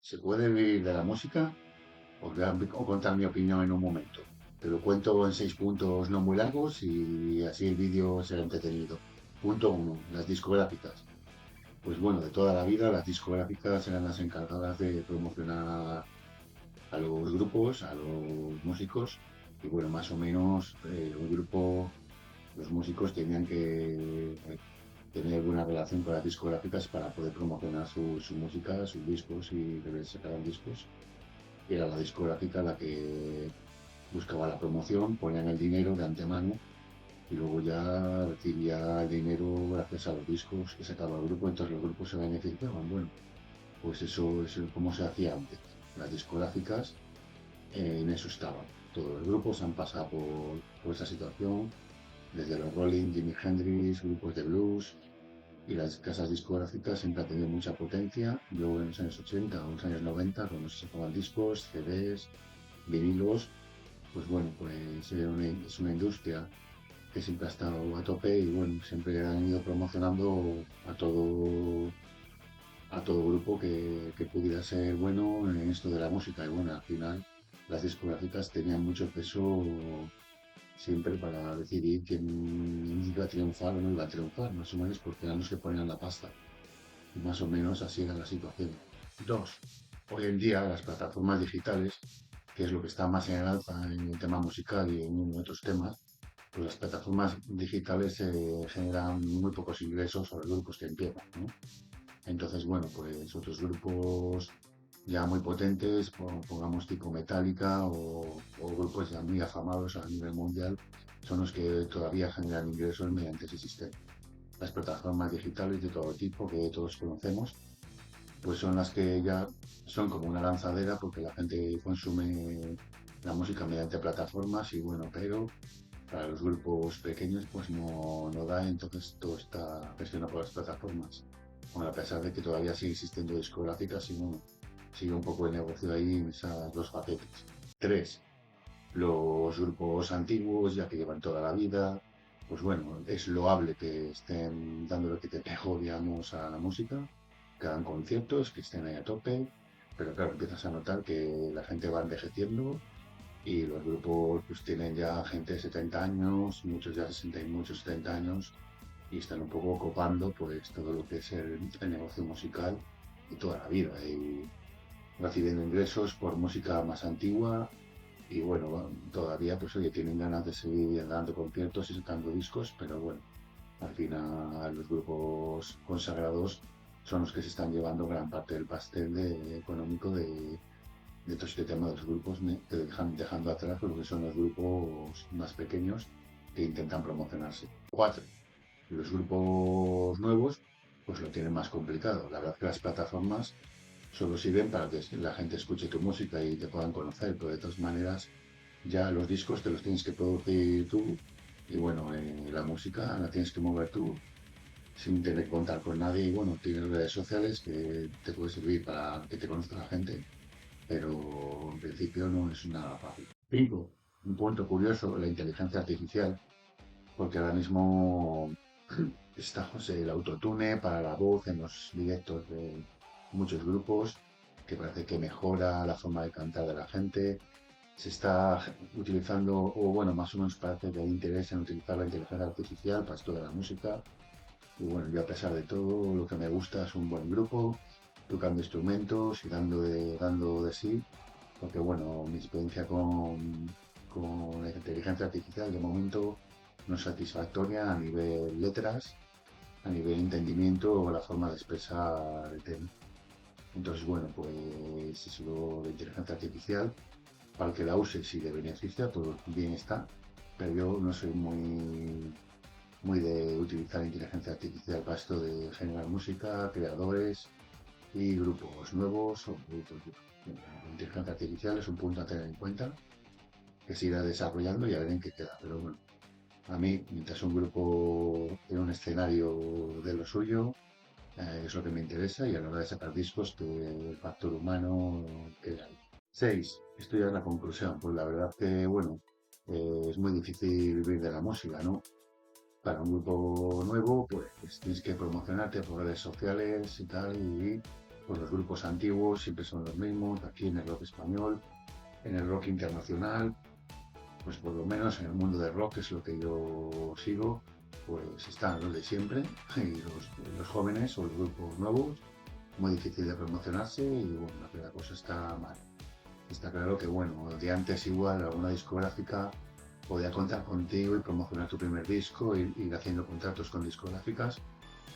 ¿Se puede vivir de la música? Os contar mi opinión en un momento. Te lo cuento en 6 puntos no muy largos y así el vídeo será entretenido. Punto uno, las discográficas. Pues bueno, de toda la vida las discográficas eran las encargadas de promocionar a los grupos, a los músicos y bueno, más o menos un grupo, los músicos tenían que tener buena relación con las discográficas para poder promocionar su música, sus discos y que sacaran discos. Y era la discográfica la que buscaba la promoción, ponían el dinero de antemano y luego ya recibía el dinero gracias a los discos que sacaba el grupo, entonces los grupos se beneficiaban. Bueno, pues eso es como se hacía antes. Las discográficas en eso estaban. Todos los grupos han pasado por esa situación, desde los Rolling, Jimi Hendrix, grupos de blues, y las casas discográficas siempre han tenido mucha potencia. Luego en los años 80 o en los años 90, cuando se sacaban discos, CDs, vinilos, pues bueno, pues es una industria que siempre ha estado a tope y bueno, siempre han ido promocionando a todo grupo que pudiera ser bueno en esto de la música. Y bueno, al final las discográficas tenían mucho peso siempre para decidir quién iba a triunfar o no iba a triunfar, más o menos porque eran los que ponían la pasta. Y más o menos así era la situación. Dos, hoy en día las plataformas digitales, que es lo que está más en el alza en el tema musical y en otros temas, pues las plataformas digitales generan muy pocos ingresos a los grupos que empiezan, ¿no? Entonces, bueno, pues otros grupos ya muy potentes, pongamos tipo Metallica o grupos ya muy afamados a nivel mundial, son los que todavía generan ingresos mediante ese sistema. Las plataformas digitales de todo tipo que todos conocemos, pues son las que ya son como una lanzadera porque la gente consume la música mediante plataformas y bueno, pero para los grupos pequeños pues no da, entonces todo está gestionado por las plataformas. Bueno, a pesar de que todavía sigue existiendo discográficas y bueno, sigue un poco de negocio ahí en esas dos facetas. Tres, los grupos antiguos, ya que llevan toda la vida, pues bueno, es loable que estén dando lo que te pegó, digamos, a la música, que hagan conciertos, que estén ahí a tope, pero claro, empiezas a notar que la gente va envejeciendo y los grupos pues tienen ya gente de 70 años, muchos ya 60 y muchos 70 años, y están un poco copando pues todo lo que es el negocio musical y toda la vida, y recibiendo ingresos por música más antigua y bueno, todavía pues oye, tienen ganas de seguir dando conciertos y sacando discos, pero bueno, al final los grupos consagrados son los que se están llevando gran parte del pastel económico de todo este tema de los grupos, que dejando atrás lo que son los grupos más pequeños que intentan promocionarse. Cuatro, los grupos nuevos pues lo tienen más complicado. La verdad es que las plataformas solo sirven para que la gente escuche tu música y te puedan conocer, pero de todas maneras ya los discos te los tienes que producir tú y bueno, la música la tienes que mover tú sin tener que contar con nadie y bueno, tienes redes sociales que te puede servir para que te conozca la gente, pero en principio no es nada fácil. Cinco, un punto curioso, la inteligencia artificial, porque ahora mismo está José el autotune para la voz en los directos de muchos grupos, que parece que mejora la forma de cantar de la gente. Se está utilizando, o bueno, más o menos parece que hay interés en utilizar la inteligencia artificial para esto de la música. Y bueno, yo a pesar de todo, lo que me gusta es un buen grupo, tocando instrumentos y dando de sí, porque bueno, mi experiencia con la inteligencia artificial de momento no es satisfactoria a nivel letras, a nivel entendimiento o la forma de expresar el tema. Entonces, bueno, pues eso de inteligencia artificial, para el que la use, si le beneficia, pues bien está, pero yo no soy muy de utilizar inteligencia artificial para esto de generar música, creadores y grupos nuevos o grupos. La inteligencia artificial es un punto a tener en cuenta que se irá desarrollando y a ver en qué queda. Pero bueno, a mí, mientras un grupo en un escenario de lo suyo, es lo que me interesa y a la hora de sacar discos, que el factor humano quede ahí. Seis, esto ya es la conclusión. Pues la verdad que, bueno, es muy difícil vivir de la música, ¿no? Para un grupo nuevo, pues tienes que promocionarte por redes sociales y tal, y Pues los grupos antiguos siempre son los mismos, aquí en el rock español, en el rock internacional, pues por lo menos en el mundo del rock, que es lo que yo sigo, pues están los de siempre y los jóvenes o los grupos nuevos, muy difícil de promocionarse y bueno, la cosa está mal. Está claro que bueno, de antes igual alguna discográfica podía contar contigo y promocionar tu primer disco, ir haciendo contratos con discográficas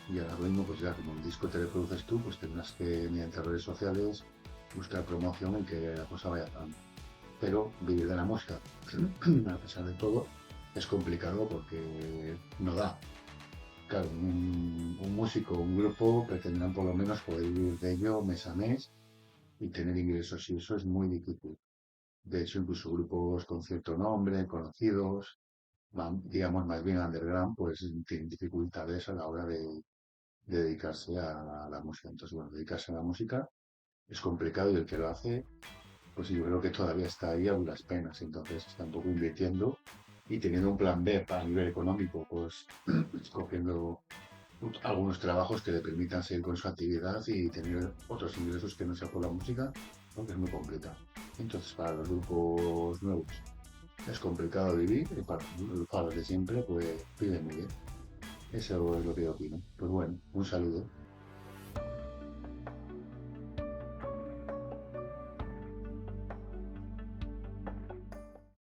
y ahora mismo pues ya como el disco te lo produces tú, pues tendrás que mediante redes sociales buscar promoción y que la cosa vaya dando. Pero vivir de la música, a pesar de todo, es complicado porque no da. Claro, un músico, un grupo pretenderán por lo menos poder vivir de ello mes a mes y tener ingresos y eso es muy difícil. De hecho, incluso grupos con cierto nombre, conocidos, digamos más bien underground, pues tienen dificultades a la hora de dedicarse a la música. Entonces, bueno, dedicarse a la música es complicado y el que lo hace pues yo creo que todavía está ahí a duras penas, entonces está un poco invirtiendo y teniendo un plan B para nivel económico, pues escogiendo algunos trabajos que le permitan seguir con su actividad y tener otros ingresos que no sea por la música, aunque es muy complicado. Entonces, para los grupos nuevos es complicado vivir y para los de siempre, pues viven muy bien. Eso es lo que yo opino. Pues bueno, un saludo.